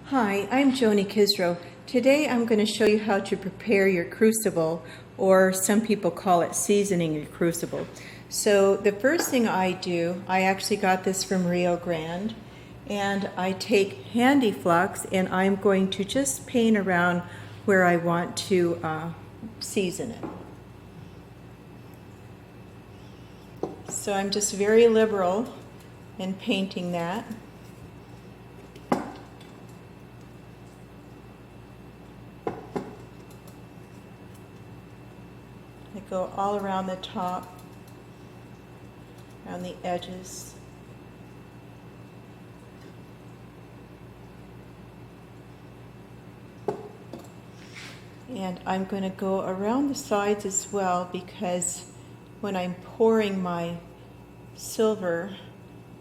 Hi, I'm Joni Kisro. Today I'm going to show you how to prepare your crucible, or some people call it seasoning your crucible. So the first thing I do, I actually got this from Rio Grande, and I take handy flux and I'm going to just paint around where I want to season it. So I'm just very liberal in painting that. I go all around the top, around the edges. And I'm going to go around the sides as well, because when I'm pouring my silver,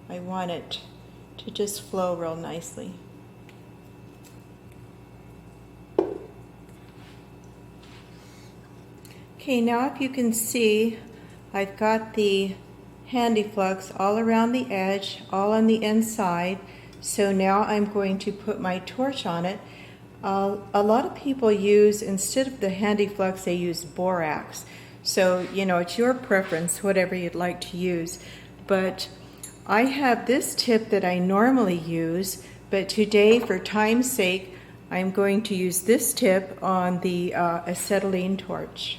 I want it to just flow real nicely. Okay, now if you can see, I've got the handy flux all around the edge, all on the inside. So now I'm going to put my torch on it. A lot of people use, instead of the handy flux, they use borax. So, it's your preference, whatever you'd like to use. But I have this tip that I normally use, but today, for time's sake, I'm going to use this tip on the acetylene torch.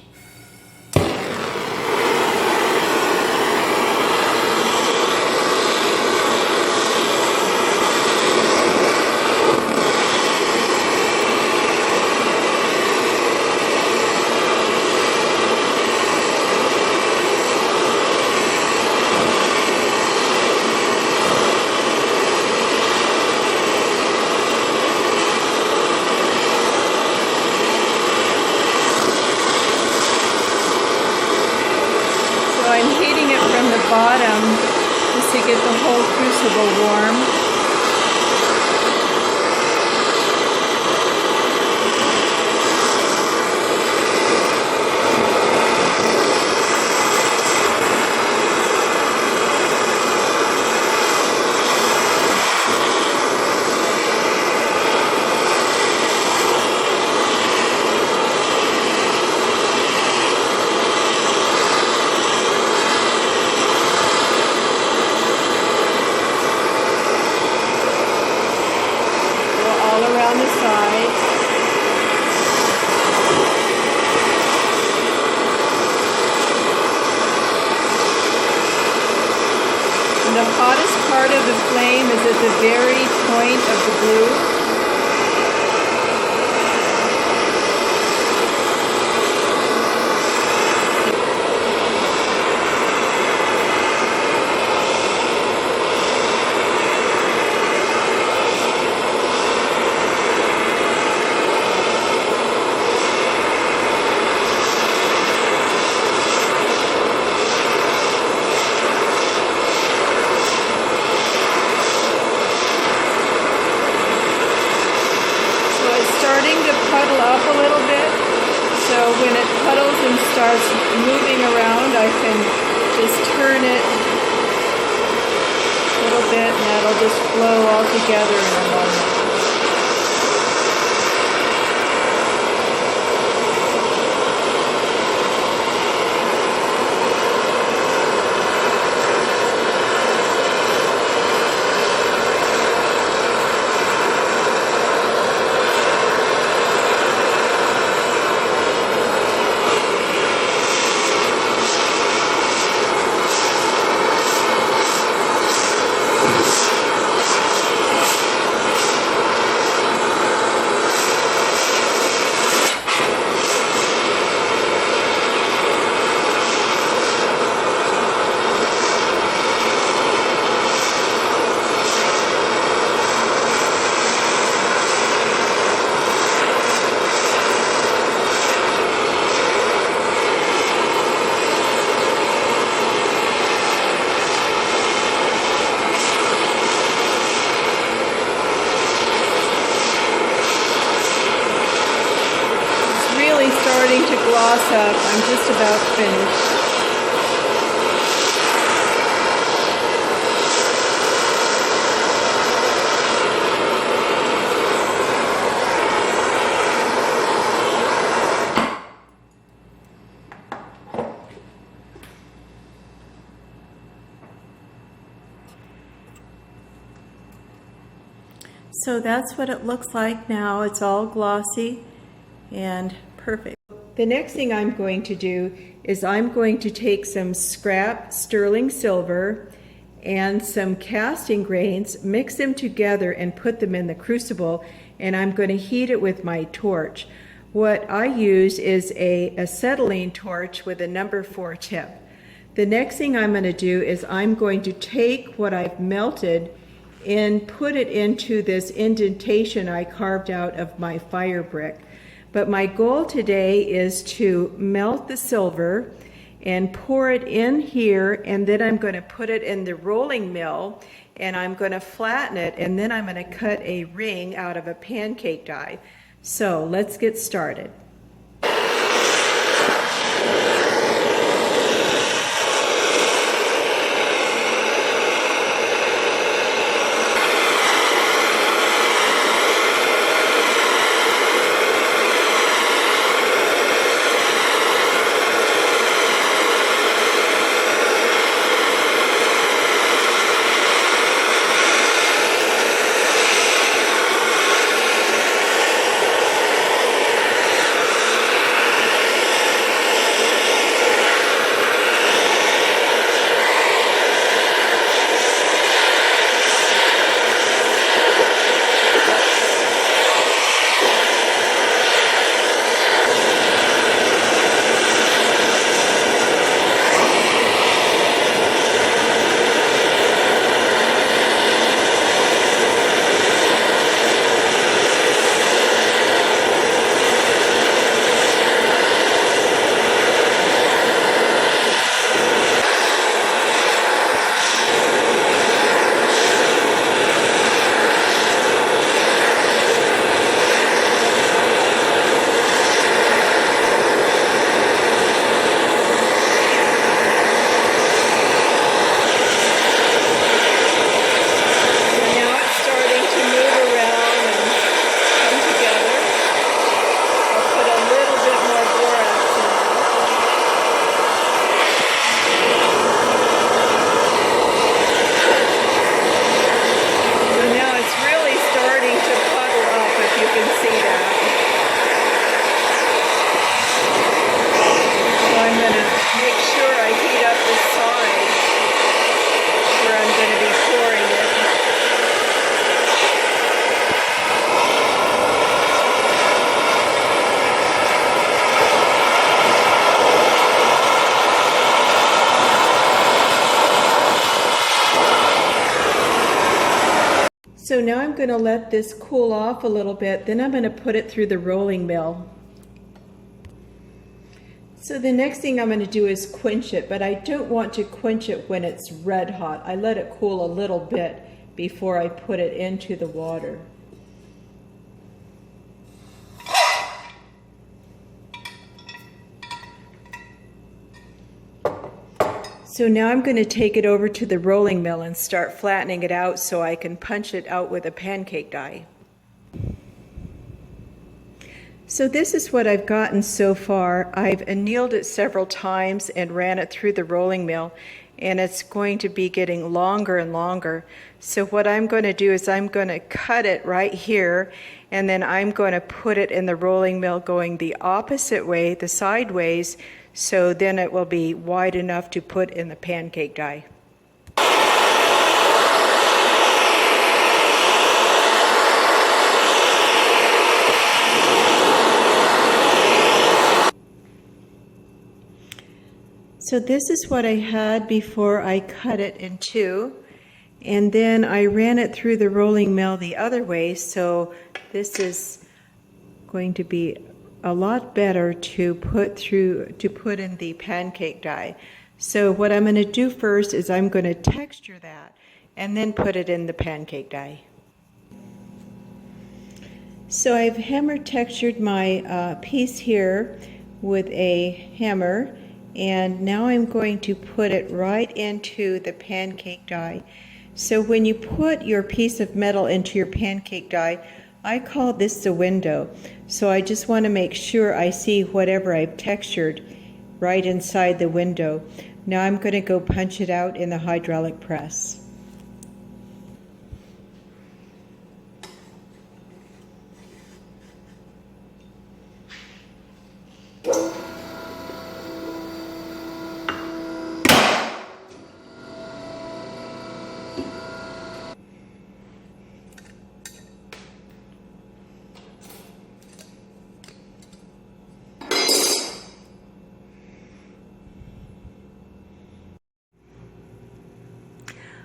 I'm heating it from the bottom just to get the whole crucible warm. Around the sides. And the hottest part of the flame is at the very point of the glue. Starting to puddle up a little bit, so when it puddles and starts moving around, I can just turn it a little bit and that'll just flow all together in a moment. Starting to gloss up. I'm just about finished. So that's what it looks like now. It's all glossy and perfect. The next thing I'm going to do is I'm going to take some scrap sterling silver and some casting grains, mix them together and put them in the crucible, and I'm going to heat it with my torch. What I use is a acetylene torch with a number 4 tip. The next thing I'm going to do is I'm going to take what I've melted and put it into this indentation I carved out of my fire brick. But my goal today is to melt the silver and pour it in here, and then I'm going to put it in the rolling mill and I'm going to flatten it, and then I'm going to cut a ring out of a pancake die. So let's get started. So now I'm going to let this cool off a little bit, then I'm going to put it through the rolling mill. So the next thing I'm going to do is quench it, but I don't want to quench it when it's red hot. I let it cool a little bit before I put it into the water. So now I'm going to take it over to the rolling mill and start flattening it out so I can punch it out with a pancake die. So this is what I've gotten so far. I've annealed it several times and ran it through the rolling mill, and it's going to be getting longer and longer. So what I'm going to do is I'm going to cut it right here, and then I'm going to put it in the rolling mill going the opposite way, the sideways, so then it will be wide enough to put in the pancake die. So this is what I had before I cut it in two, and then I ran it through the rolling mill the other way, so this is going to be a lot better to put in the pancake die. So what I'm going to do first is I'm going to texture that and then put it in the pancake die. So I've hammer textured my piece here with a hammer, and now I'm going to put it right into the pancake die. So when you put your piece of metal into your pancake die, I call this the window. So I just want to make sure I see whatever I've textured right inside the window. Now I'm going to go punch it out in the hydraulic press.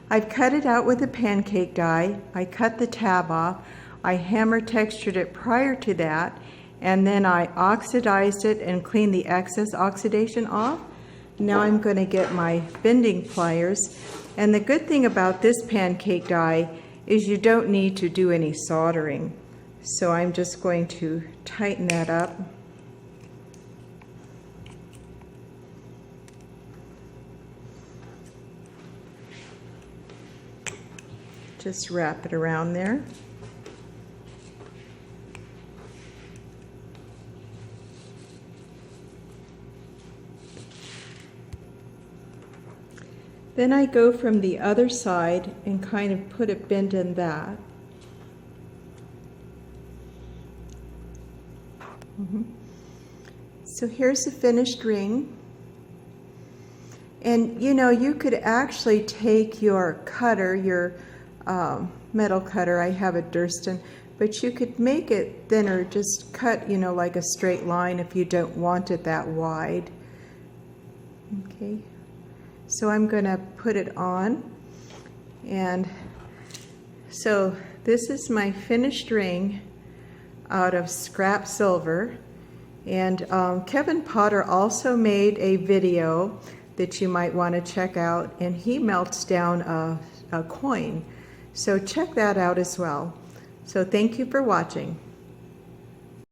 I've cut it out with a pancake die. I cut the tab off. I hammer textured it prior to that, and then I oxidized it and cleaned the excess oxidation off. Now I'm going to get my bending pliers. And the good thing about this pancake die is you don't need to do any soldering. So I'm just going to tighten that up. Just wrap it around there. Then I go from the other side and kind of put a bend in that. So here's the finished ring. And you know, you could actually take your cutter, your metal cutter, I have a Durston, but you could make it thinner, just cut, you know, like a straight line if you don't want it that wide. Okay, so I'm going to put it on, and so this is my finished ring out of scrap silver. And Kevin Potter also made a video that you might want to check out, and he melts down a coin. So check that out as well. So thank you for watching.